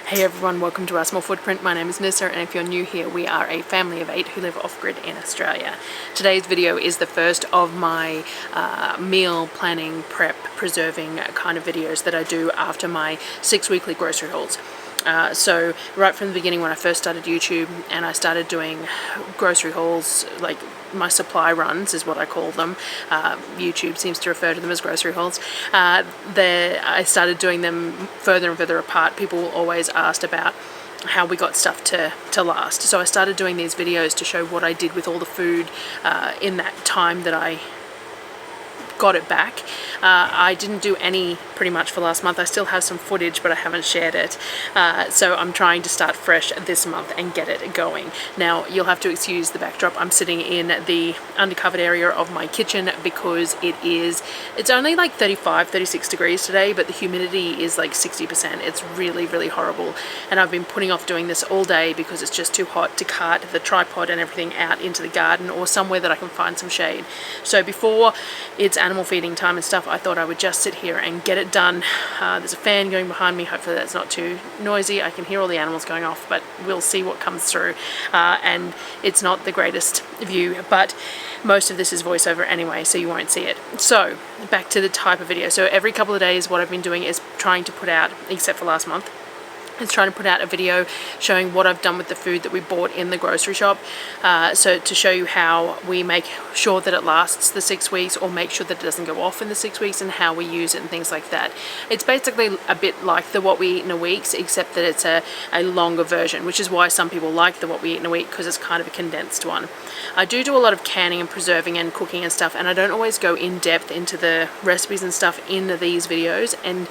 Hey everyone, welcome to our small footprint. My name is Nyssa, and if you're new here, we are a family of 8 who live off-grid in Australia. Today's video is the first of my meal planning, prep, preserving kind of videos that I do after my 6 weekly grocery hauls. So right from the beginning when I first started YouTube and I started doing grocery hauls, like my supply runs is what I call them. YouTube seems to refer to them as grocery hauls. I started doing them further and further apart. People always asked about how we got stuff to last. So I started doing these videos to show what I did with all the food in that time that I got it back. I didn't do any pretty much for last month. I still have some footage, but I haven't shared it. So I'm trying to start fresh this month and get it going. Now, you'll have to excuse the backdrop. I'm sitting in the undercovered area of my kitchen because it's only like 35, 36 degrees today, but the humidity is like 60%. It's really, really horrible. And I've been putting off doing this all day because it's just too hot to cart the tripod and everything out into the garden or somewhere that I can find some shade. So before it's animal feeding time and stuff, I thought I would just sit here and get it done. There's a fan going behind me. Hopefully that's not too noisy. I can hear all the animals going off, but we'll see what comes through. And it's not the greatest view, but most of this is voiceover anyway, so you won't see it. So back to the type of video. So every couple of days what I've been doing is trying to put out, except for last month, is trying to put out a video showing what I've done with the food that we bought in the grocery shop. So to show you how we make sure that it lasts the 6 weeks, or make sure that it doesn't go off in the 6 weeks, and how we use it and things like that. It's basically a bit like the What We Eat in a Week, except that it's a longer version, which is why some people like the What We Eat in a Week, because it's kind of a condensed one. I do a lot of canning and preserving and cooking and stuff, and I don't always go in depth into the recipes and stuff in these videos. And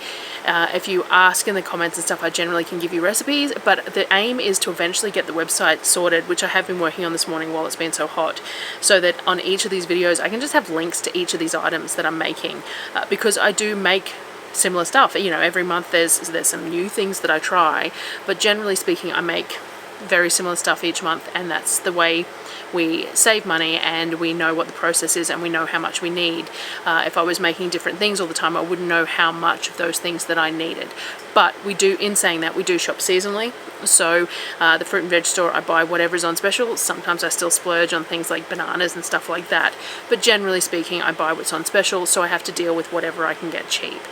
if you ask in the comments and stuff, I generally can give you recipes, but the aim is to eventually get the website sorted, which I have been working on this morning while it's been so hot, so that on each of these videos I can just have links to each of these items that I'm making, because I do make similar stuff. You know, every month there's some new things that I try, but generally speaking I make very similar stuff each month, and that's the way we save money, and we know what the process is, and we know how much we need. If I was making different things all the time, I wouldn't know how much of those things that I needed. But we do, in saying that, we do shop seasonally. So the fruit and veg store, I buy whatever's on special. Sometimes I still splurge on things like bananas and stuff like that, but generally speaking I buy what's on special, so I have to deal with whatever I can get cheap.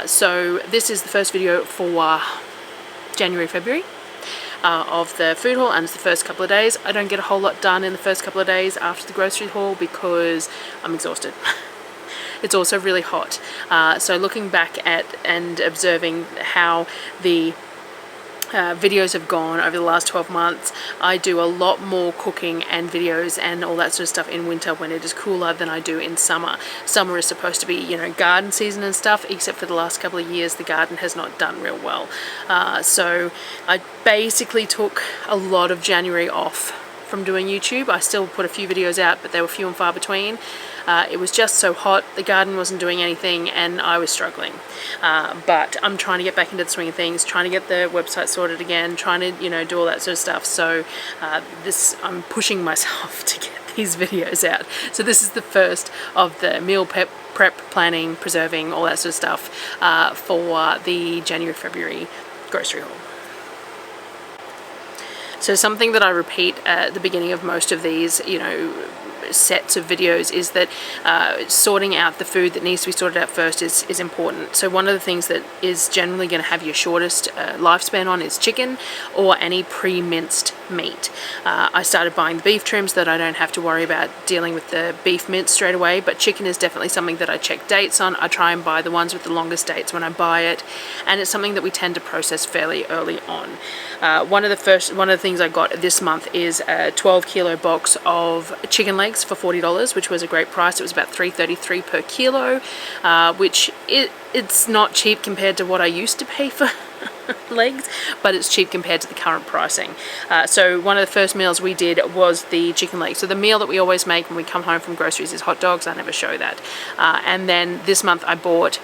So this is the first video for January, February. Of the food haul, and it's the first couple of days. I don't get a whole lot done in the first couple of days after the grocery haul because I'm exhausted. It's also really hot. So looking back at and observing how the videos have gone over the last 12 months, I do a lot more cooking and videos and all that sort of stuff in winter when it is cooler than I do in summer. Summer is supposed to be, you know, garden season and stuff, except for the last couple of years the garden has not done real well. So I basically took a lot of January off from doing YouTube. I still put a few videos out, but they were few and far between. It was just so hot, the garden wasn't doing anything, and I was struggling. But I'm trying to get back into the swing of things, trying to get the website sorted again, trying to, you know, do all that sort of stuff. So I'm pushing myself to get these videos out. So this is the first of the meal prep, planning, preserving, all that sort of stuff for the January-February grocery haul. So something that I repeat at the beginning of most of these, you know, sets of videos is that sorting out the food that needs to be sorted out first is important. So one of the things that is generally going to have your shortest lifespan on is chicken or any pre-minced meat. I started buying the beef trims so that I don't have to worry about dealing with the beef mince straight away, but chicken is definitely something that I check dates on. I try and buy the ones with the longest dates when I buy it, and it's something that we tend to process fairly early on. One of the things I got this month is a 12 kilo box of chicken legs for $40, which was a great price. It was about $3.33 per kilo, which it's not cheap compared to what I used to pay for legs, but it's cheap compared to the current pricing. So one of the first meals we did was the chicken legs. So the meal that we always make when we come home from groceries is hot dogs. I never show that. And then this month I bought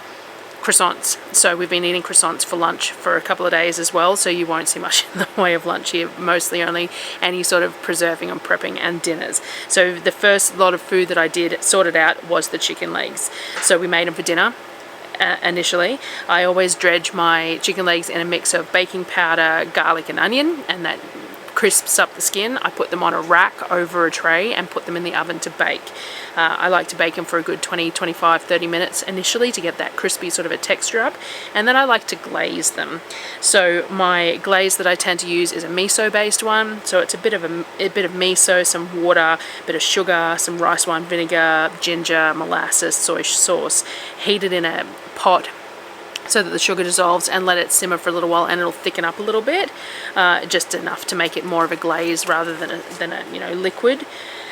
croissants. So we've been eating croissants for lunch for a couple of days as well, so you won't see much in the way of lunch here, mostly only any sort of preserving and prepping and dinners. So the first lot of food that I did sorted out was the chicken legs. So we made them for dinner. initially. I always dredge my chicken legs in a mix of baking powder, garlic and onion, and that crisps up the skin. I put them on a rack over a tray and put them in the oven to bake. I like to bake them for a good 20, 25, 30 minutes initially to get that crispy sort of a texture up, and then I like to glaze them. So my glaze that I tend to use is a miso based one, so it's a bit of miso, some water, a bit of sugar, some rice wine vinegar, ginger, molasses, soy sauce, heated in a pot so that the sugar dissolves, and let it simmer for a little while, and it'll thicken up a little bit, just enough to make it more of a glaze rather than a liquid.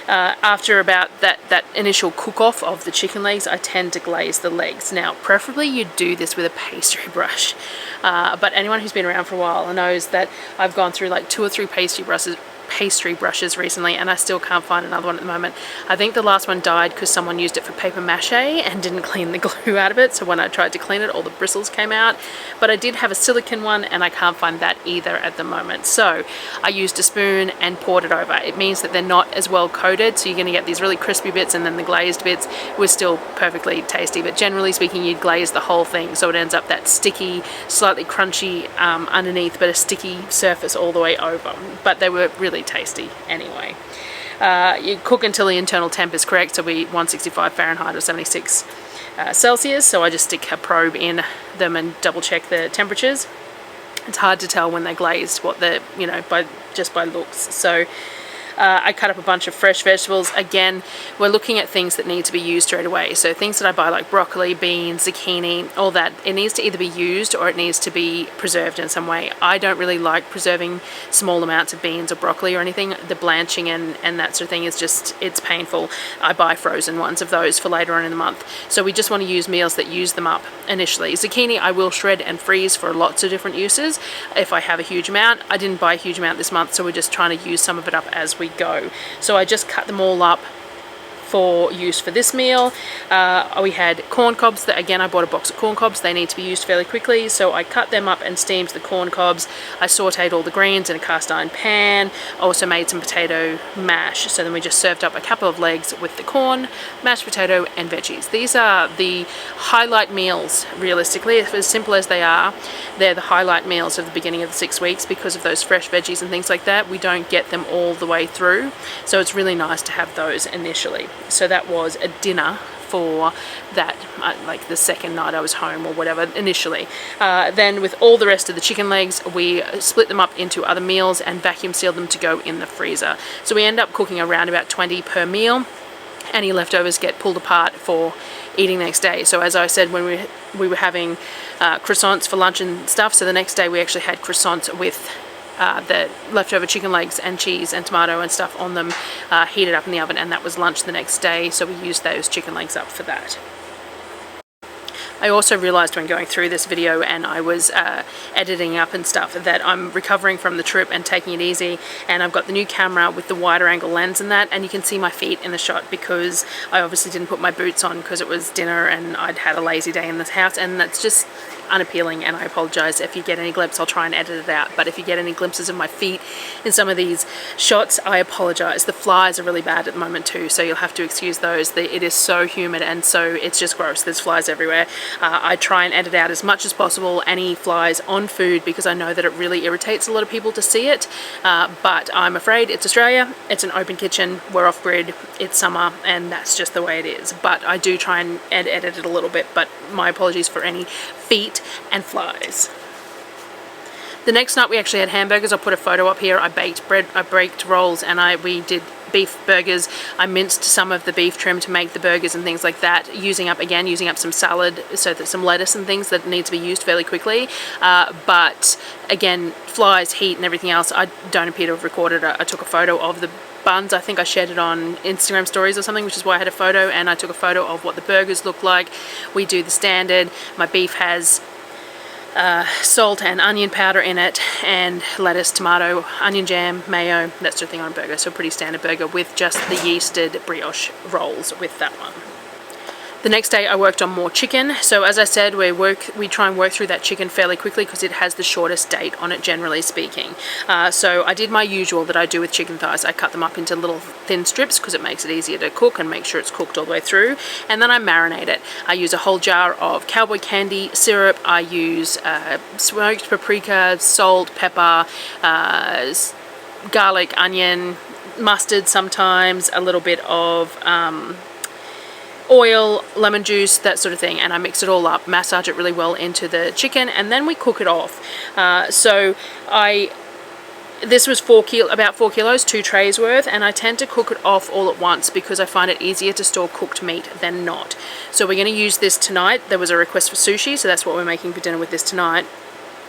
After about that initial cook-off of the chicken legs, I tend to glaze the legs. Now, preferably you do this with a pastry brush, but anyone who's been around for a while knows that I've gone through like 2 or 3 pastry brushes recently, and I still can't find another one at the moment. I think the last one died because someone used it for paper mache and didn't clean the glue out of it, so when I tried to clean it, all the bristles came out. But I did have a silicone one, and I can't find that either at the moment, so I used a spoon and poured it over. It means that they're not as well coated, so you're going to get these really crispy bits, and then the glazed bits were still perfectly tasty. But generally speaking, you'd glaze the whole thing, so it ends up that sticky, slightly crunchy underneath, but a sticky surface all the way over. But they were really tasty anyway. You cook until the internal temp is correct, so we 165 Fahrenheit or 76 Celsius, so I just stick a probe in them and double check the temperatures. It's hard to tell when they're glazed what they're, just by looks. So I cut up a bunch of fresh vegetables. Again, we're looking at things that need to be used straight away. So things that I buy like broccoli, beans, zucchini, all that, it needs to either be used or it needs to be preserved in some way. I don't really like preserving small amounts of beans or broccoli or anything. The blanching and that sort of thing is just, it's painful. I buy frozen ones of those for later on in the month. So we just want to use meals that use them up initially. Zucchini I will shred and freeze for lots of different uses if I have a huge amount. I didn't buy a huge amount this month, so we're just trying to use some of it up as we go. So I just cut them all up for use for this meal. We had corn cobs. That again, I bought a box of corn cobs. They need to be used fairly quickly, so I cut them up and steamed the corn cobs. I sauteed all the greens in a cast iron pan. I also made some potato mash, so then we just served up a couple of legs with the corn, mashed potato and veggies. These are the highlight meals, realistically. As simple as they are, they're the highlight meals of the beginning of the 6 weeks because of those fresh veggies and things like that. We don't get them all the way through, so it's really nice to have those initially. So that was a dinner for that, like the second night I was home or whatever initially. Then with all the rest of the chicken legs, we split them up into other meals and vacuum sealed them to go in the freezer. So we end up cooking around about 20 per meal. Any leftovers get pulled apart for eating the next day. So as I said, when we were having croissants for lunch and stuff, so the next day we actually had croissants with the leftover chicken legs and cheese and tomato and stuff on them, heated up in the oven, and that was lunch the next day, so we used those chicken legs up for that. I also realized when going through this video and I was editing up and stuff that I'm recovering from the trip and taking it easy, and I've got the new camera with the wider angle lens and that, and you can see my feet in the shot because I obviously didn't put my boots on because it was dinner and I'd had a lazy day in this house, and that's just unappealing, and I apologize if you get any glimpse. I'll try and edit it out, but if you get any glimpses of my feet in some of these shots, I apologize. The flies are really bad at the moment too, so you'll have to excuse those. It is so humid, and so it's just gross. There's flies everywhere. I try and edit out as much as possible any flies on food because I know that it really irritates a lot of people to see it, but I'm afraid it's Australia, it's an open kitchen, we're off grid, it's summer, and that's just the way it is. But I do try and edit it a little bit, but my apologies for any feet and flies. The next night we actually had hamburgers. I'll put a photo up here. I baked bread, I baked rolls, and we did beef burgers. I minced some of the beef trim to make the burgers and things like that, using up some salad, so that some lettuce and things that need to be used fairly quickly, but again, flies, heat and everything else, I don't appear to have recorded. I took a photo of the buns. I think I shared it on Instagram stories or something, which is why I had a photo, and I took a photo of what the burgers look like. We do the standard. My beef has salt and onion powder in it, and lettuce, tomato, onion jam, mayo, that sort of thing on a burger. So a pretty standard burger with just the yeasted brioche rolls with that one. The next day I worked on more chicken. So as I said, we try and work through that chicken fairly quickly because it has the shortest date on it, generally speaking. So I did my usual that I do with chicken thighs. I cut them up into little thin strips because it makes it easier to cook and make sure it's cooked all the way through. And then I marinate it. I use a whole jar of Cowboy candy syrup. I use smoked paprika, salt, pepper, garlic, onion, mustard sometimes, a little bit of oil, lemon juice, that sort of thing, and I mix it all up, massage it really well into the chicken, and then we cook it off. This was about 4 kilos, 2 trays worth, and I tend to cook it off all at once because I find it easier to store cooked meat than not. So we're going to use this tonight. There was a request for sushi, so that's what we're making for dinner with this tonight.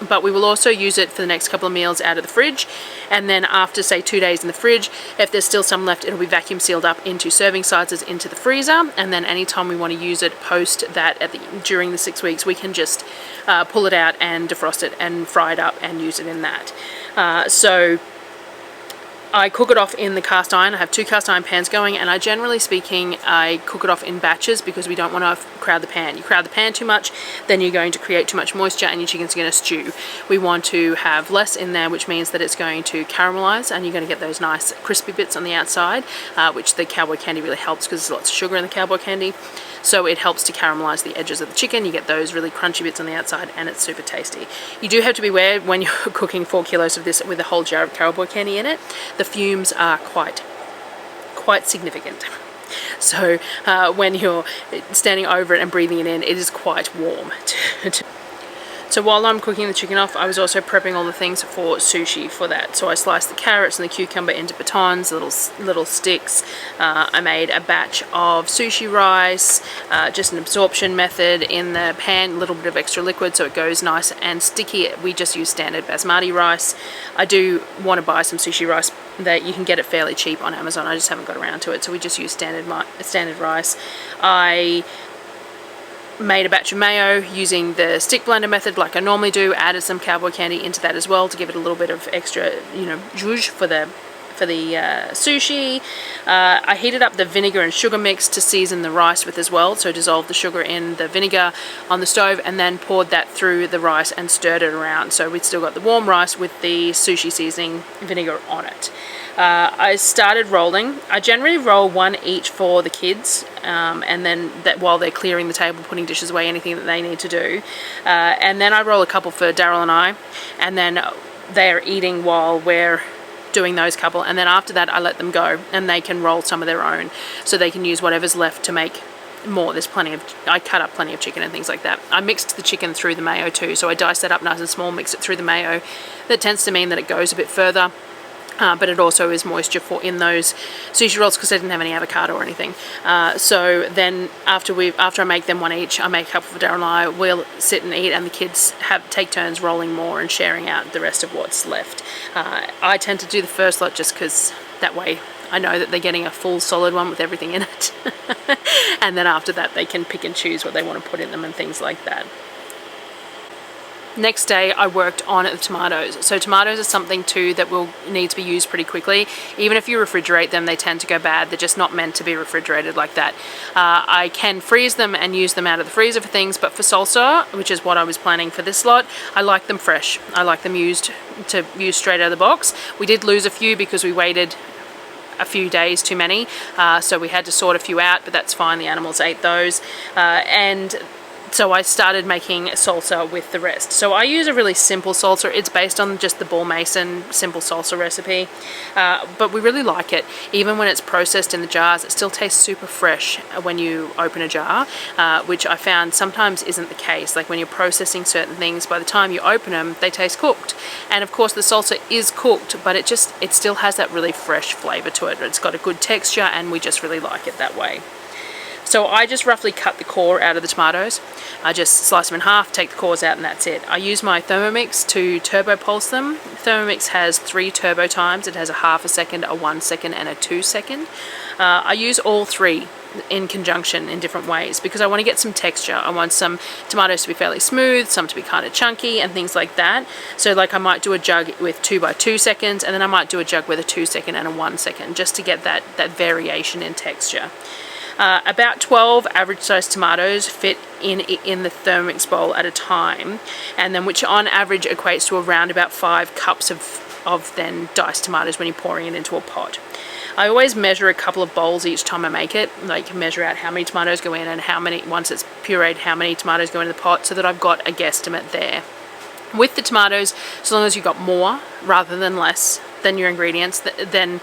But we will also use it for the next couple of meals out of the fridge, and then after say 2 days in the fridge, if there's still some left, it'll be vacuum sealed up into serving sizes into the freezer, and then anytime we want to use it post that during the 6 weeks, we can just pull it out and defrost it and fry it up and use it in that. So I cook it off in the cast iron. I have 2 cast iron pans going, and generally speaking, I cook it off in batches because we don't want to crowd the pan. You crowd the pan too much, then you're going to create too much moisture and your chicken's going to stew. We want to have less in there, which means that it's going to caramelize and you're going to get those nice crispy bits on the outside, which the Cowboy candy really helps because there's lots of sugar in the Cowboy candy. So it helps to caramelize the edges of the chicken. You get those really crunchy bits on the outside, and it's super tasty. You do have to be aware when you're cooking 4 kilos of this with a whole jar of Cowboy candy in it, the fumes are quite significant. So when you're standing over it and breathing it in, it is quite warm. So while I'm cooking the chicken off, I was also prepping all the things for sushi for that. So I sliced the carrots and the cucumber into batons, little sticks. I made a batch of sushi rice, just an absorption method in the pan, a little bit of extra liquid so it goes nice and sticky. We just use standard basmati rice. I do want to buy some sushi rice that you can get it fairly cheap on Amazon. I just haven't got around to it, so we just use standard rice. I made a batch of mayo using the stick blender method like I normally do, added some Cowboy candy into that as well to give it a little bit of extra, zhuzh for the sushi. I heated up the vinegar and sugar mix to season the rice with as well, so dissolved the sugar in the vinegar on the stove and then poured that through the rice and stirred it around, so we'd still got the warm rice with the sushi seasoning vinegar on it. I started rolling. I generally roll 1 each for the kids, and then while they're clearing the table, putting dishes away, anything that they need to do, and then I roll a couple for Darryl and I, and then they're eating while we're doing those couple, and then after that I let them go and they can roll some of their own, so they can use whatever's left to make more. I cut up plenty of chicken and things like that. I mixed the chicken through the mayo too, so I diced that up nice and small, mix it through the mayo. That tends to mean that it goes a bit further. But it also is moisture in those sushi rolls because I didn't have any avocado or anything. So then after I make them 1 each, I make a couple for Darryl and I. We'll sit and eat, and the kids take turns rolling more and sharing out the rest of what's left. I tend to do the first lot just because that way I know that they're getting a full solid one with everything in it. And then after that they can pick and choose what they want to put in them and things like that. Next day I worked on the tomatoes. So tomatoes are something too that will need to be used pretty quickly. Even if you refrigerate them, they tend to go bad. They're just not meant to be refrigerated like that. I can freeze them and use them out of the freezer for things, but for salsa, which is what I was planning for this lot, I like them fresh. I like them used straight out of the box. We did lose a few because we waited a few days too many, so we had to sort a few out, but that's fine. The animals ate those, and so I started making salsa with the rest. So I use a really simple salsa. It's based on just the Ball Mason simple salsa recipe, but we really like it. Even when it's processed in the jars, it still tastes super fresh when you open a jar, which I found sometimes isn't the case. Like when you're processing certain things, by the time you open them, they taste cooked. And of course the salsa is cooked, but it still has that really fresh flavor to it. It's got a good texture, and we just really like it that way. So I just roughly cut the core out of the tomatoes. I just slice them in half, take the cores out, and that's it. I use my Thermomix to turbo pulse them. Thermomix has 3 turbo times. It has a 1/2 second, a 1 second, and a 2 second. I use all 3 in conjunction in different ways because I want to get some texture. I want some tomatoes to be fairly smooth, some to be kind of chunky and things like that. So like I might do a jug with 2 by 2 seconds, and then I might do a jug with a 2 second and a 1 second just to get that variation in texture. About 12 average sized tomatoes fit in the Thermomix bowl at a time, and then which on average equates to around about 5 cups of then diced tomatoes when you're pouring it into a pot. I always measure a couple of bowls each time I make it, like measure out how many tomatoes go in and how many, once it's pureed, how many tomatoes go into the pot, so that I've got a guesstimate there. With the tomatoes, as long as you've got more rather than less than your ingredients, than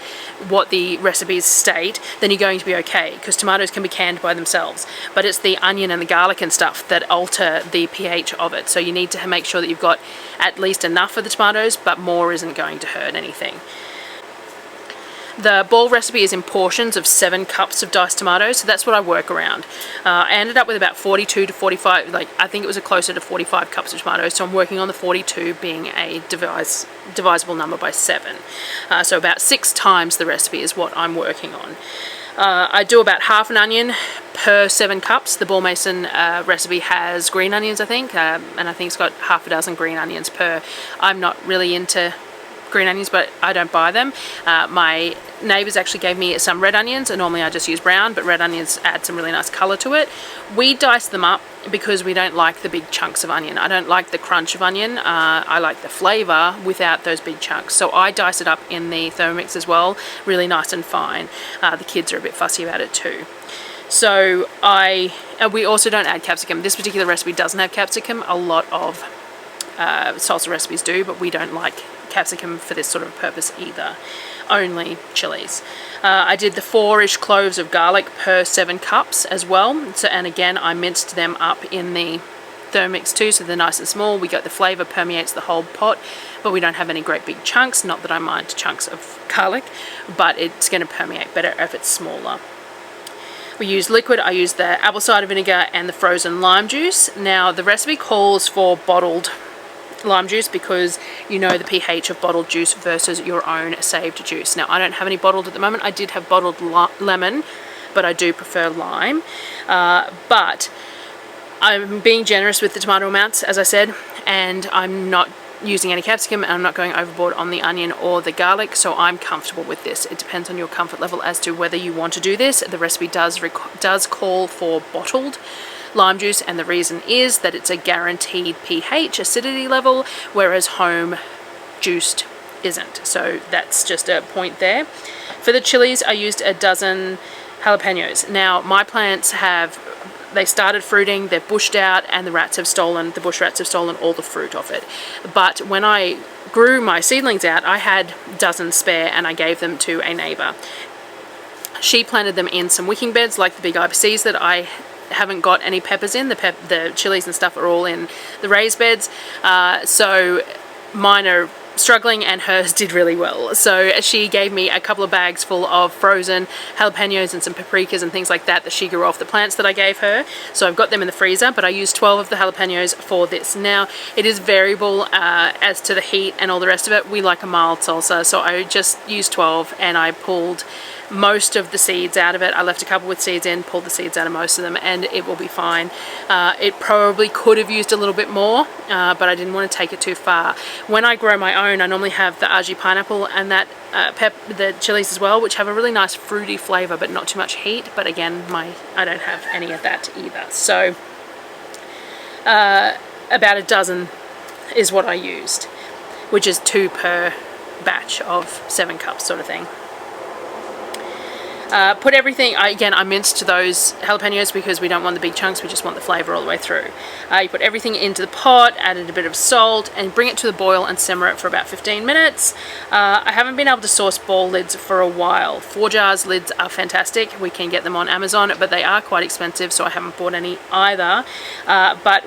what the recipes state, then you're going to be okay, because tomatoes can be canned by themselves. But it's the onion and the garlic and stuff that alter the pH of it. So you need to make sure that you've got at least enough of the tomatoes, but more isn't going to hurt anything. The ball recipe is in portions of 7 cups of diced tomatoes, so that's what I work around. I ended up with about 42 to 45, like I think it was closer to 45 cups of tomatoes, so I'm working on the 42 being a divisible number by 7. So about 6 times the recipe is what I'm working on. I do about half an onion per 7 cups. The Ball Mason recipe has green onions, I think, and I think it's got half a dozen green onions per. I'm not really into green onions, but I don't buy them. My neighbours actually gave me some red onions, and normally I just use brown, but red onions add some really nice colour to it. We dice them up because we don't like the big chunks of onion. I don't like the crunch of onion. I like the flavour without those big chunks. So I dice it up in the Thermomix as well, really nice and fine. The kids are a bit fussy about it too. So we also don't add capsicum. This particular recipe doesn't have capsicum. A lot of salsa recipes do, but we don't like capsicum for this sort of purpose either. Only chilies. I did the 4-ish cloves of garlic per 7 cups as well. So, and again, I minced them up in the Thermomix too, so they're nice and small. We got the flavour permeates the whole pot, but we don't have any great big chunks. Not that I mind chunks of garlic, but it's going to permeate better if it's smaller. We use liquid. I use the apple cider vinegar and the frozen lime juice. Now the recipe calls for bottled lime juice because you know the pH of bottled juice versus your own saved juice. Now I don't have any bottled at the moment. I did have bottled lemon, but I do prefer lime. But I'm being generous with the tomato amounts, as I said, and I'm not using any capsicum, and I'm not going overboard on the onion or the garlic, so I'm comfortable with this. It depends on your comfort level as to whether you want to do this. The recipe does call for bottled lime juice, and the reason is that it's a guaranteed pH acidity level, whereas home juiced isn't. So that's just a point there. For the chilies, I used a dozen jalapenos. Now my plants they started fruiting, they're bushed out, and the bush rats have stolen all the fruit off it. But when I grew my seedlings out, I had dozens spare, and I gave them to a neighbour. She planted them in some wicking beds like the big IBCs that I haven't got any peppers in. The chilies and stuff are all in the raised beds, so mine are struggling and hers did really well. So she gave me a couple of bags full of frozen jalapenos and some paprikas and things like that she grew off the plants that I gave her. So I've got them in the freezer, but I used 12 of the jalapenos for this. Now it is variable as to the heat and all the rest of it. We like a mild salsa, so I just used 12, and I pulled most of the seeds out of it. I left a couple with seeds in, pulled the seeds out of most of them, and it will be fine. It probably could have used a little bit more, but I didn't want to take it too far. When I grow my own, I normally have the aji pineapple and that the chilies as well, which have a really nice fruity flavour but not too much heat. But again, I don't have any of that either. So about a dozen is what I used, which is 2 per batch of 7 cups sort of thing. Put everything, again I minced those jalapenos because we don't want the big chunks, we just want the flavour all the way through. You put everything into the pot, added a bit of salt, and bring it to the boil and simmer it for about 15 minutes. I haven't been able to source ball lids for a while. 4 jars lids are fantastic. We can get them on Amazon, but they are quite expensive, so I haven't bought any either. But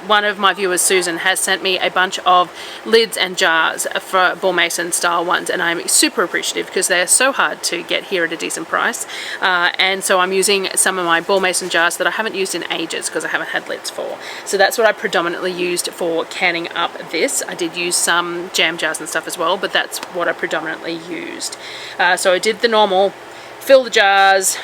one of my viewers, Susan, has sent me a bunch of lids and jars for Ball Mason style ones, and I'm super appreciative because they're so hard to get here at a decent price. And so I'm using some of my Ball Mason jars that I haven't used in ages because I haven't had lids for. So that's what I predominantly used for canning up this. I did use some jam jars and stuff as well, but that's what I predominantly used. So I did the normal, fill the jars.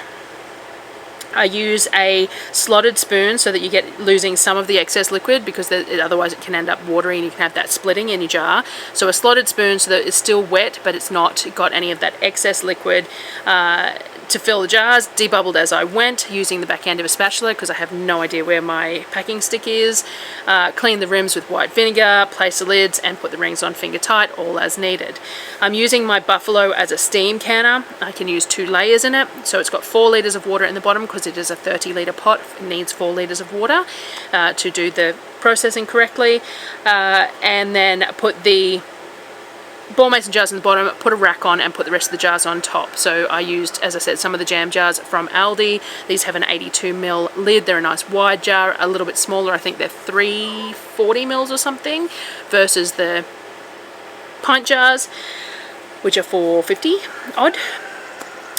I use a slotted spoon so that you get losing some of the excess liquid, because otherwise it can end up watery and you can have that splitting in your jar. So a slotted spoon so that it's still wet but it's not got any of that excess liquid. to fill the jars, debubbled as I went using the back end of a spatula because I have no idea where my packing stick is. Clean the rims with white vinegar, place the lids and put the rings on finger tight, all as needed. I'm using my Buffalo as a steam canner. I can use 2 layers in it, so it's got 4 litres of water in the bottom because it is a 30-litre pot. It needs 4 litres of water to do the processing correctly. And then put the ball mason jars in the bottom, put a rack on and put the rest of the jars on top. So I used, as I said, some of the jam jars from Aldi. These have an 82ml lid. They're a nice wide jar, a little bit smaller. I think they're 340ml or something versus the pint jars, which are 450 odd.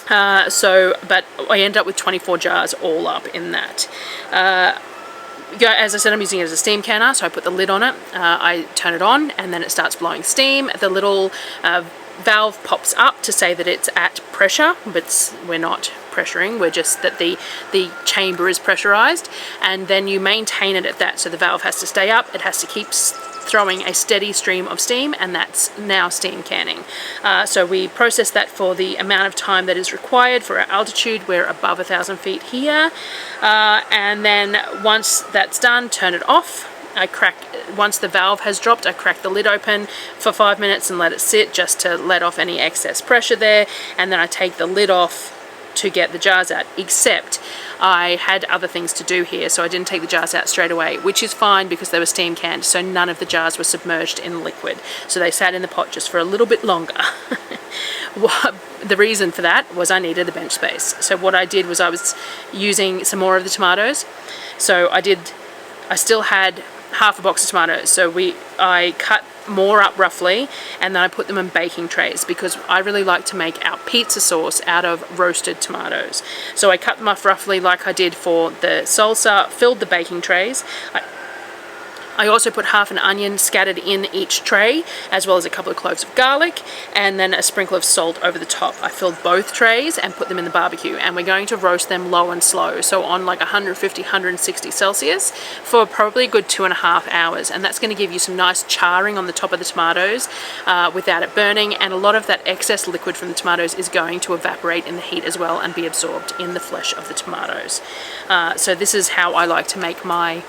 But I end up with 24 jars all up in that. As I said, I'm using it as a steam canner, so I put the lid on it, I turn it on, and then it starts blowing steam. The little valve pops up to say that it's at pressure, but we're not pressuring, we're just that the chamber is pressurized, and then you maintain it at that. So the valve has to stay up, it has to keep throwing a steady stream of steam, and that's now steam canning. So we process that for the amount of time that is required for our altitude. We're above 1,000 feet here, and then once that's done, turn it off. Once the valve has dropped, I crack the lid open for 5 minutes and let it sit just to let off any excess pressure there, and then I take the lid off to get the jars out, except I had other things to do here, so I didn't take the jars out straight away, which is fine because they were steam canned, so none of the jars were submerged in liquid, so they sat in the pot just for a little bit longer. The reason for that was I needed the bench space. So what I did was I was using some more of the tomatoes. So I still had half a box of tomatoes, so I cut more up roughly, and then I put them in baking trays because I really like to make our pizza sauce out of roasted tomatoes. So I cut them up roughly like I did for the salsa, filled the baking trays. I also put half an onion scattered in each tray, as well as a couple of cloves of garlic, and then a sprinkle of salt over the top. I filled both trays and put them in the barbecue, and we're going to roast them low and slow, so on like 150, 160 Celsius for probably a good 2.5 hours, and that's going to give you some nice charring on the top of the tomatoes without it burning, and a lot of that excess liquid from the tomatoes is going to evaporate in the heat as well and be absorbed in the flesh of the tomatoes. So this is how I like to make my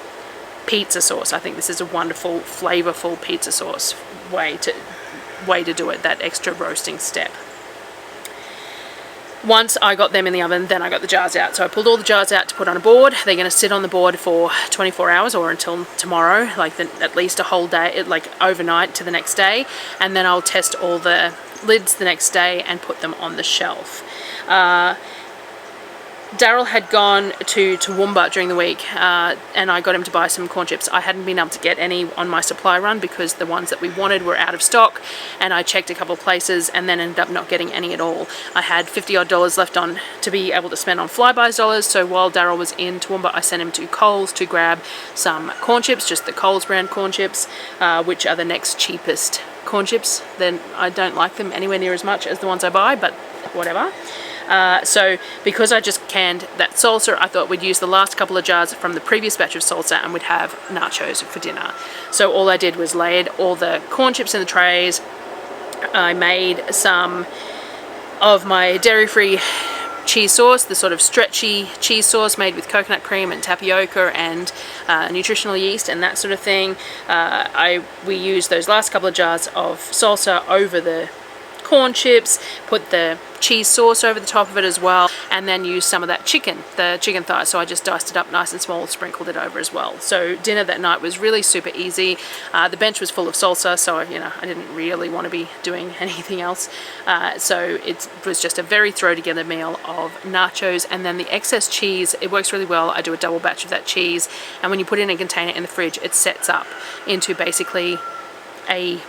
pizza sauce. I think this is a wonderful, flavorful pizza sauce way to do it, that extra roasting step. Once I got them in the oven, then I got the jars out. So I pulled all the jars out to put on a board. They're going to sit on the board for 24 hours or until tomorrow, like at least a whole day, like overnight to the next day. And then I'll test all the lids the next day and put them on the shelf. Darryl had gone to Toowoomba during the week, and I got him to buy some corn chips. I hadn't been able to get any on my supply run because the ones that we wanted were out of stock, and I checked a couple of places and then ended up not getting any at all. I had $50 odd left on to be able to spend on Flybuys dollars, so while Darryl was in Toowoomba, I sent him to Coles to grab some corn chips, just the Coles brand corn chips, which are the next cheapest corn chips. Then I don't like them anywhere near as much as the ones I buy, but whatever. So because I just canned that salsa, I thought we'd use the last couple of jars from the previous batch of salsa and we'd have nachos for dinner. So all I did was laid all the corn chips in the trays. I made some of my dairy-free cheese sauce, the sort of stretchy cheese sauce made with coconut cream and tapioca and nutritional yeast and that sort of thing. We used those last couple of jars of salsa over the corn chips, put the cheese sauce over the top of it as well, and then used some of that chicken, the chicken thigh, so I just diced it up nice and small, sprinkled it over as well. So dinner that night was really super easy. The bench was full of salsa, so I didn't really want to be doing anything else. So it was just a very throw together meal of nachos, and then the excess cheese, it works really well. I do a double batch of that cheese, and when you put it in a container in the fridge, it sets up into basically a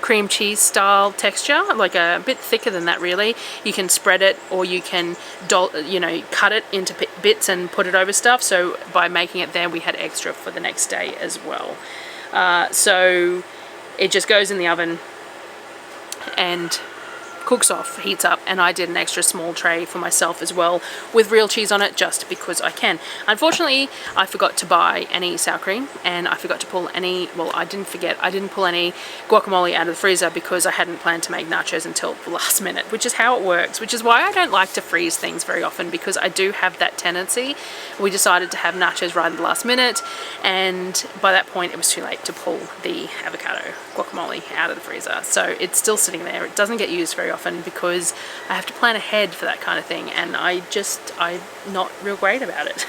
cream cheese style texture, like a bit thicker than that really. You can spread it, or you can cut it into bits and put it over stuff. So by making it there, we had extra for the next day as well. So it just goes in the oven and cooks off, heats up, and I did an extra small tray for myself as well with real cheese on it, just because I can. Unfortunately, I forgot to buy any sour cream, and I forgot to pull any, well, I didn't pull any guacamole out of the freezer because I hadn't planned to make nachos until the last minute, which is how it works, which is why I don't like to freeze things very often, because I do have that tendency. We decided to have nachos right at the last minute, and by that point it was too late to pull the avocado guacamole out of the freezer. So it's still sitting there. It doesn't get used very often because I have to plan ahead for that kind of thing, and I'm not real great about it.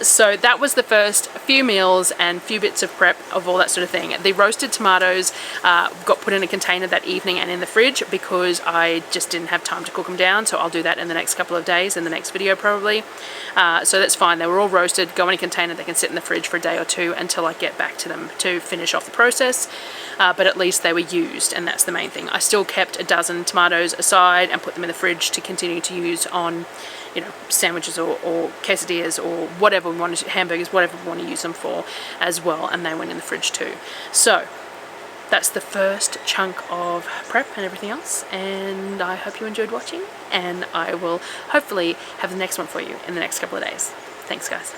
So that was the first few meals and few bits of prep of all that sort of thing. The roasted tomatoes got put in a container that evening and in the fridge because I just didn't have time to cook them down, so I'll do that in the next couple of days, in the next video probably. So that's fine. They were all roasted, go in a container, they can sit in the fridge for a day or two until I get back to them to finish off the process. But at least they were used, and that's the main thing. I still kept a dozen tomatoes aside and put them in the fridge to continue to use on, you know, sandwiches or quesadillas or whatever we want to, hamburgers, whatever we want to use them for as well, and they went in the fridge too. So that's the first chunk of prep and everything else, and I hope you enjoyed watching, and I will hopefully have the next one for you in the next couple of days. Thanks guys.